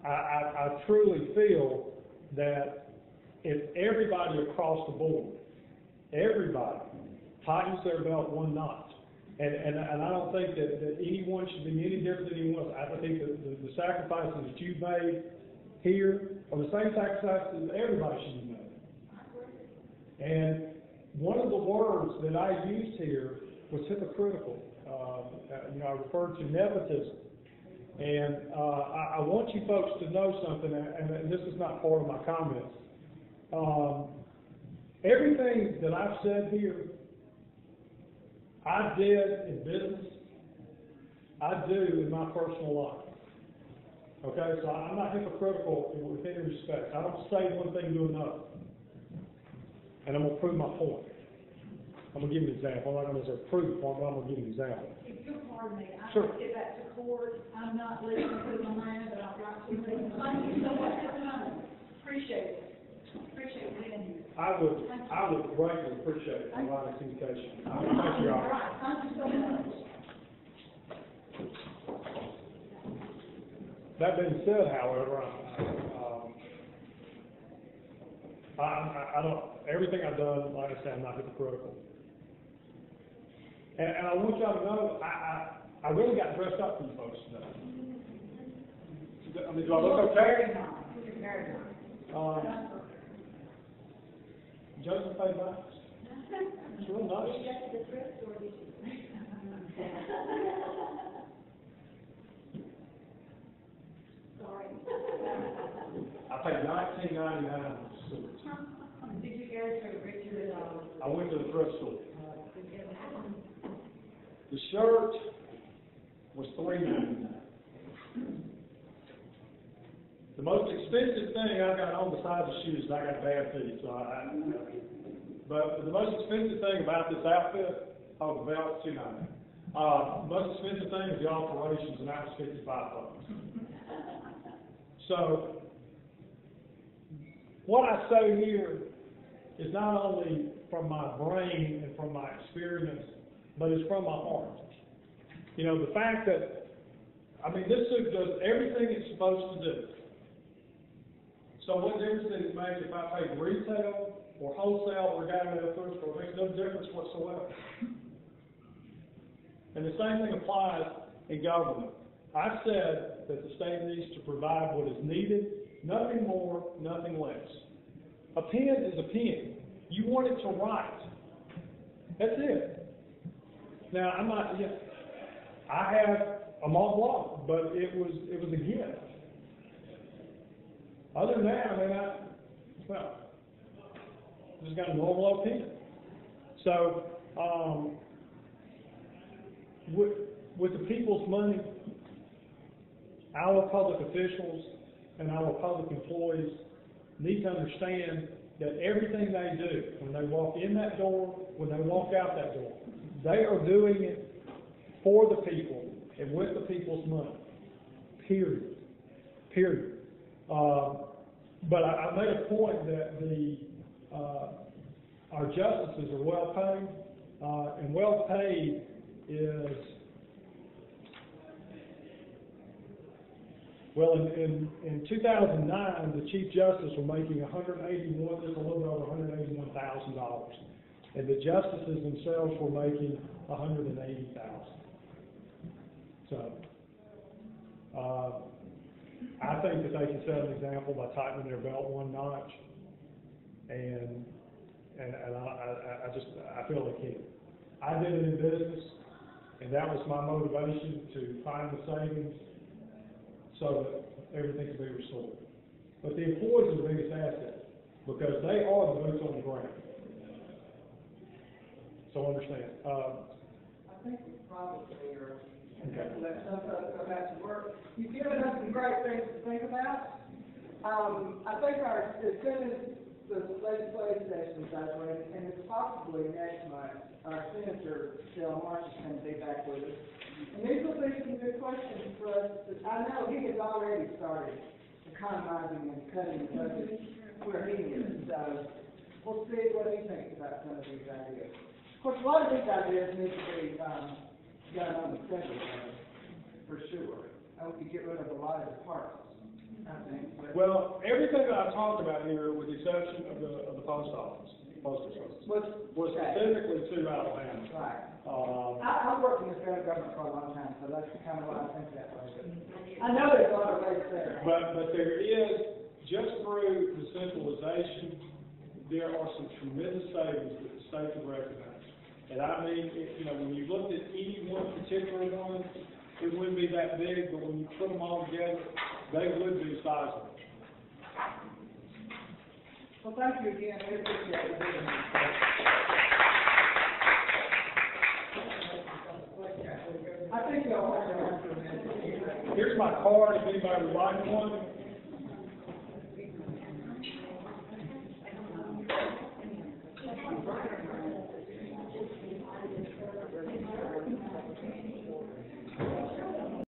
I truly feel that if everybody across the board, everybody tightens their belt one notch, and I don't think that anyone should be any different than anyone else. I think that the sacrifices that you've made here are the same sacrifices that everybody should be made. And one of the words that I used here was hypocritical. I referred to nepotism. And I want you folks to know something, and this is not part of my comments. Everything that I've said here, I did in business, I do in my personal life. Okay, so I'm not hypocritical with any respect. I don't say one thing, do another. And I'm going to prove my point. I'm going to give you an example. I'm not going to prove the point, but I'm going to give you an example. If you'll pardon me, I sure. have to get back to court. I'm not leaving to the land, but I've got to leave. Thank you so much for coming. Appreciate it. Appreciate being here. I would greatly appreciate a line of communication. Thank you, all right. Thank you so much. That being said, however, I don't. Everything I've done, like I said, I'm not hypocritical. And I want y'all to know, I really got dressed up for you folks today. I mean, do I look okay? Very nice. Very nice. Joseph paid back. It's real nice. Did you get to the thrift store, did you? Sorry. I paid $19.99 for the suit. Did you go to Richard? I went to the thrift store. The shirt was $3.99. The most expensive thing I got on besides the shoes, I got bad feet, so but the most expensive thing about this outfit, the belt, $2.99. The most expensive thing is the alterations, and that was $55. So, what I say here is not only from my brain and from my experience, but it's from my heart. You know, the fact that, this suit does everything it's supposed to do. So what difference does it make if I pay retail or wholesale or down at a thrift store? It makes no difference whatsoever. And the same thing applies in government. I've said that the state needs to provide what is needed, nothing more, nothing less. A pen is a pen. You want it to write. That's it. Now, I have a Mont Blanc, but it was a gift. Other than that, just got a normal old pen. So, with the people's money, our public officials and our public employees need to understand that everything they do, when they walk in that door, when they walk out that door, they are doing it for the people and with the people's money. Period. But I made a point that our justices are well paid, and well paid is, well, in 2009, the Chief Justice were making just a little bit over $181,000, and the justices themselves were making $180,000. So, I think that they can set an example by tightening their belt one notch, and I feel they can. I did it in business, and that was my motivation to find the savings so that everything can be restored. But the employees are the biggest asset because they are the boots on the ground. So understand. I think we probably are. Let some folks go back to work. You've given us some great things to think about. I think as soon as the legislative session is over, and it's possibly next month, our Senator Bill Marsh is going to be back with us. And these will be some good questions for us. I know he has already started economizing and cutting the budget where he is. So we'll see what he thinks about some of these ideas. Of course, a lot of these ideas need to be done on the federal level, for sure. I hope you get rid of a lot of departments. I think. But Well, everything that I talked about here, with the exception of the post office, postal service, was specifically to Alabama. Right. Um, I've worked in the federal government for a long time, so that's kind of why I think that way. I know there's a lot of ways there. But there is, just through the centralization, there are some tremendous savings that the state can recognize. And I mean, when you looked at any one particular one, it wouldn't be that big, but when you put them all together, they would be sizable. Well, thank you again. We appreciate it. I think you'll hold on for a minute. Here's my card, if anybody would like one.